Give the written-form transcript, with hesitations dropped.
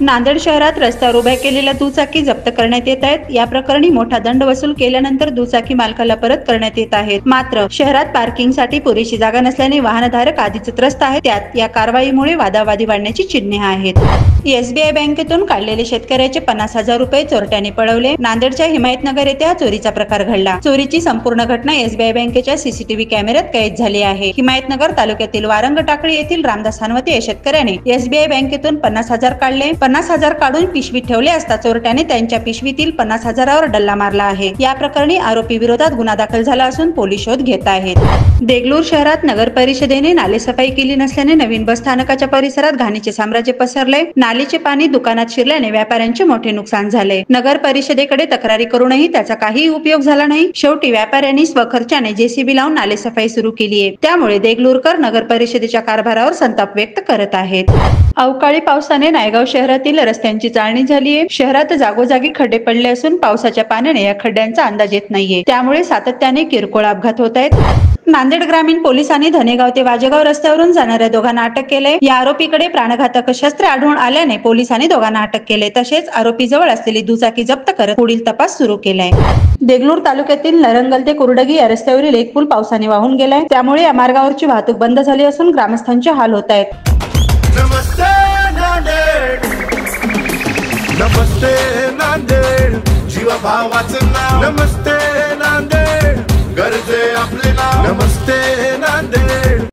नांदेड शहरात रस्त्यावर उभ्या केलेल्या दुचाकी जप्त करण्यात येत आहेत। या प्रकरणी मोठा दंड वसूल केल्यानंतर दुचाकी मालकाला परत करण्यात येत आहेत। मात्र शहरात पार्किंगसाठी पुरेशी जागा नसल्याने वाहनधारक आधीच त्रस्त आहेत। त्यात या कारवाईमुळे वादावादी वाढण्याची चिन्हे आहेत। एसबीआय बँकेतून काढलेले शेतकऱ्याचे 50,000 रुपये चोरट्याने पळवले। नांदेडच्या हिमायतनगर येथे हा चोरीचा प्रकार घडला। चोरीची संपूर्ण घटना एसबीआय बँकेच्या सीसीटीव्ही कॅमेऱ्यात कैद झाली आहे। हिमायतनगर तालुक्यातील वारंग टाकळी येथील रामदास हनवते या शेतकऱ्याने एसबीआय बँकेतून 50,000 काढले। 50,000 काढून पिशवीत ठेवले असता चोरट्याने त्यांच्या पिशवीतील 50,000वर डल्ला मारला आहे। या प्रकरणी आरोपी विरोधात गुन्हा दाखल झाला असून पोलीस शोध घेत आहेत। देगलूर शहरात नगर परिषदेने नालेसफाई केली नसल्याने नवीन बस स्थानकाच्या परिसरात घाणीचे साम्राज्य पसरले। नालीचे पाणी दुकानात शिरल्याने व्यापाऱ्यांचे मोठे नुकसान झाले। नगर परिषदेकडे तक्रारी करूनही त्याचा काही उपयोग झाला नाही। शेवटी व्यापाऱ्यांनी स्वखर्चाने जेसीबी लावून नालेसफाई सुरू केली आहे। त्यामुळे देगलूरकर नगर परिषदेच्या कारभारावर संताप व्यक्त करत आहेत। अवकाळी पावसाने नायगाव शहरातील रस्त्यांची चाळणी झाली आहे। शहरात जागोजागी खड्डे पडले असून पावसाच्या पाण्याने या खड्ड्यांचा अंदाज येत नाहीये। त्यामुळे सातत्याने किरकोळ अपघात होत आहेत। नांदेड ग्रामीण पोलिसांनी धनेगाव ते वाजेगाव रस्त्यावरून जाणाऱ्या दोघांना अटक केले। या आरोपीकडे प्राणघातक शस्त्र आढळून आल्याने पोलिसांनी दोघांना अटक केले। तसेच आरोपीजवळ असलेली दुचाकी जप्त करत पुढील तपास सुरू केलाय। देगलूर तालुक्यातील नरंगल ते कुरडगी या रस्त्यावरील एक पूल पावसाने वाहून गेलाय। त्यामुळे या मार्गावरची वाहतूक बंद झाली असून ग्रामस्थांचे हाल होत आहेत। नमस्ते नांदेड, नमस्ते नांदेड, जीवा भावाचं नाव नमस्ते नांदेड, गरजे आपले नाव नमस्ते नांदेड।